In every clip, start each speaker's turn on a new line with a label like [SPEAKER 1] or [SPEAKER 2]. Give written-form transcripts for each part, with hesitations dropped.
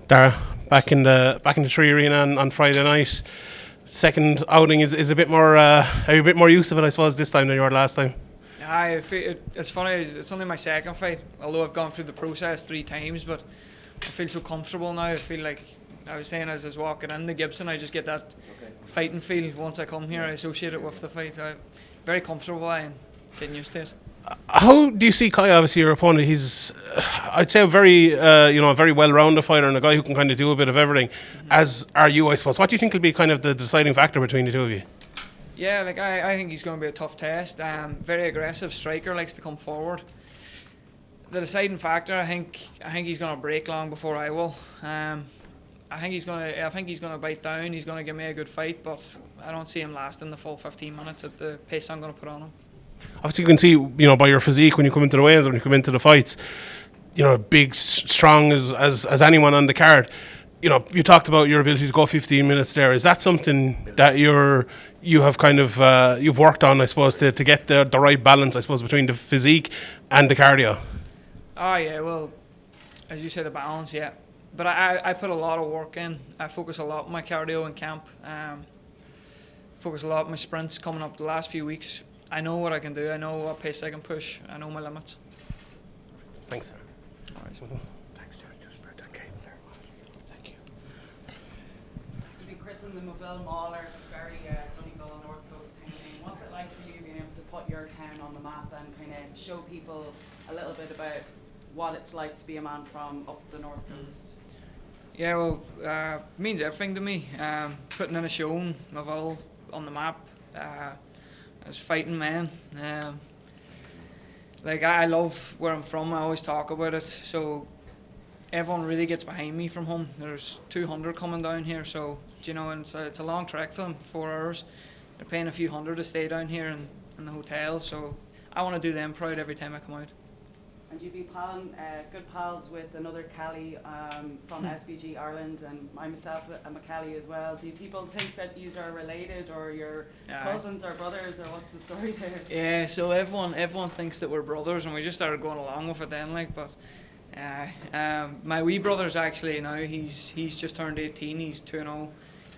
[SPEAKER 1] Darragh, back in the Tree Arena on Friday night. Second outing is a bit more a bit more use of it, I suppose, this time than you were last time.
[SPEAKER 2] It's funny. It's only my second fight, although I've gone through the process 3 times. But I feel so comfortable now. I feel like I was saying as I was walking in the Gibson, I just get that fighting feel once I come here. I associate it with the fight. I'm very comfortable and getting used to it.
[SPEAKER 1] How do you see Kai? Obviously, your opponent. He's, I'd say, a very, a very well-rounded fighter and a guy who can kind of do a bit of everything. As are you, I suppose. What do you think will be kind of the deciding factor between the two of you?
[SPEAKER 2] Yeah, like I think he's going to be a tough test. Very aggressive striker, likes to come forward. The deciding factor, I think he's going to break long before I will. I think he's going to bite down. He's going to give me a good fight, but I don't see him lasting the full 15 minutes at the pace I'm going to put on him.
[SPEAKER 1] Obviously, you can see, by your physique when you come into the weigh-ins, when you come into the fights, big, strong as anyone on the card. You talked about your ability to go 15 minutes there. Is that something that you have kind of you've worked on, I suppose, to get the right balance, I suppose, between the physique and the cardio?
[SPEAKER 2] Oh yeah, well, as you say, the balance, yeah. But I put a lot of work in. I focus a lot on my cardio in camp. Focus a lot on my sprints coming up the last few weeks. I know what I can do. I know what pace I can push. I know my limits.
[SPEAKER 1] Thanks, sir.
[SPEAKER 2] All right.
[SPEAKER 1] Thanks, Jared. Just spread that cable there. Thank you.
[SPEAKER 3] You've been christened the Mobile Mauler, very Donegal North Coast kind of thing. What's it like for you being able to put your town on the map and kind of show people a little bit about what it's like to be a man from up the North Coast?
[SPEAKER 2] Yeah, well, it means everything to me. Putting in a show, Mobile on the map. As fighting men, I love where I'm from. I always talk about it, so everyone really gets behind me from home. There's 200 coming down here, so and it's a long trek for them, 4 hours. They're paying a few hundred to stay down here in the hotel, so I want to do them proud every time I come out.
[SPEAKER 3] And you've been good pals with another Cali from SBG Ireland, and I myself am a Cali as well. Do people think that you are related, or your cousins or brothers, or what's the story there?
[SPEAKER 2] Yeah, so everyone thinks that we're brothers, and we just started going along with it then, but my wee brother's actually now he's just turned 18. He's 2-0.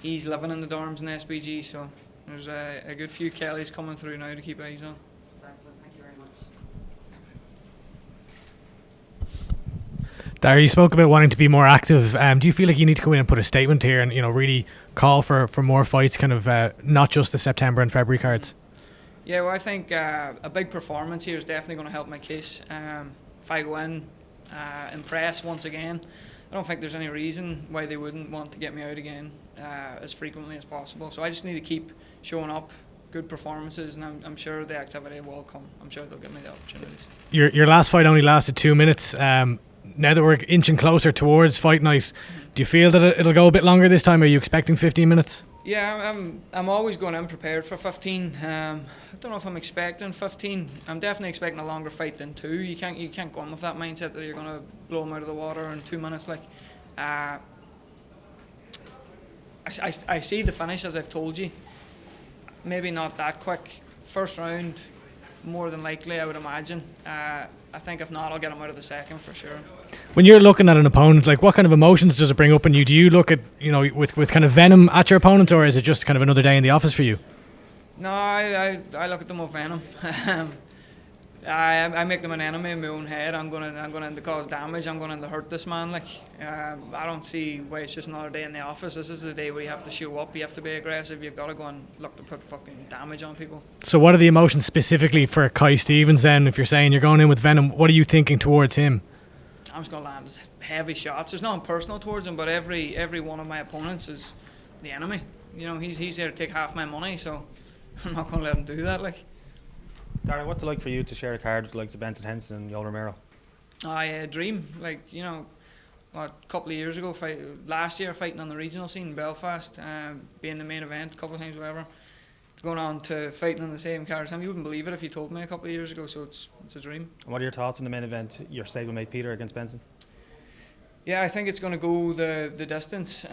[SPEAKER 2] He's living in the dorms in SBG, so there's a good few Kellys coming through now to keep eyes on.
[SPEAKER 4] Darragh, you spoke about wanting to be more active. Do you feel like you need to go in and put a statement here and really call for more fights, kind of not just the September and February cards?
[SPEAKER 2] Yeah, well, I think a big performance here is definitely going to help my case. If I go in, impress once again, I don't think there's any reason why they wouldn't want to get me out again as frequently as possible. So I just need to keep showing up, good performances, and I'm sure the activity will come. I'm sure they'll give me the opportunities. Your
[SPEAKER 4] last fight only lasted 2 minutes. Now that we're inching closer towards fight night, do you feel that it'll go a bit longer this time? Are you expecting 15 minutes?
[SPEAKER 2] Yeah, I'm always going in prepared for 15. I don't know if I'm expecting 15. I'm definitely expecting a longer fight than 2. You can't go in with that mindset that you're going to blow them out of the water in 2 minutes. I see the finish, as I've told you. Maybe not that quick. First round, more than likely, I would imagine. I think if not, I'll get him out of the second for sure.
[SPEAKER 4] When you're looking at an opponent, what kind of emotions does it bring up in you? Do you look at, with kind of venom at your opponent, or is it just kind of another day in the office for you?
[SPEAKER 2] No, I look at them with venom. I make them an enemy in my own head. I'm going in to cause damage. I'm going in to hurt this man. I don't see why it's just another day in the office. This is the day where you have to show up. You have to be aggressive. You've got to go and look to put fucking damage on people.
[SPEAKER 4] So what are the emotions specifically for Kai Stevens then? If you're saying you're going in with venom, what are you thinking towards him?
[SPEAKER 2] I'm just going to land heavy shots. There's nothing personal towards him, but every one of my opponents is the enemy. He's there to take half my money, so I'm not going to let him do that.
[SPEAKER 5] Darragh, what's it like for you to share a card with Benson Henson and Yoel Romero?
[SPEAKER 2] I dream. A couple of years ago, last year, fighting on the regional scene in Belfast, being the main event a couple of times, whatever. Going on to fighting on the same card. You wouldn't believe it if you told me a couple of years ago, so it's a dream.
[SPEAKER 5] And what are your thoughts on the main event, your stablemate Peter against Benson?
[SPEAKER 2] Yeah, I think it's going to go the distance.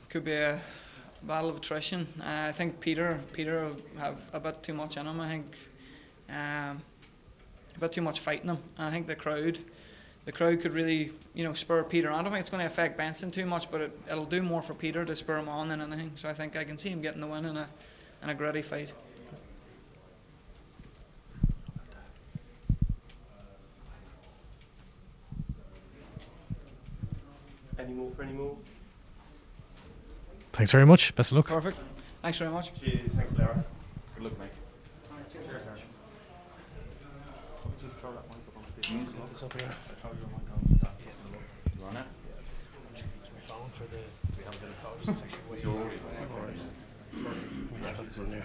[SPEAKER 2] Could be a battle of attrition. I think Peter will have a bit too much in him. I think a bit too much fighting him. And I think the crowd the crowd could really, spur Peter on. I don't think it's going to affect Benson too much, but it'll do more for Peter to spur him on than anything. So I think I can see him getting the win in a gritty fight.
[SPEAKER 6] Any move?
[SPEAKER 4] Thanks very much. Best of luck.
[SPEAKER 2] Perfect. Thanks very much.
[SPEAKER 6] Cheers. Thanks, Darragh. Good luck, mate.
[SPEAKER 2] Cheers.
[SPEAKER 5] Just throw that mic up on the
[SPEAKER 1] This up here.
[SPEAKER 5] Throw your mic on. You on it?
[SPEAKER 1] Alright. Perfect. Let me just put this in there.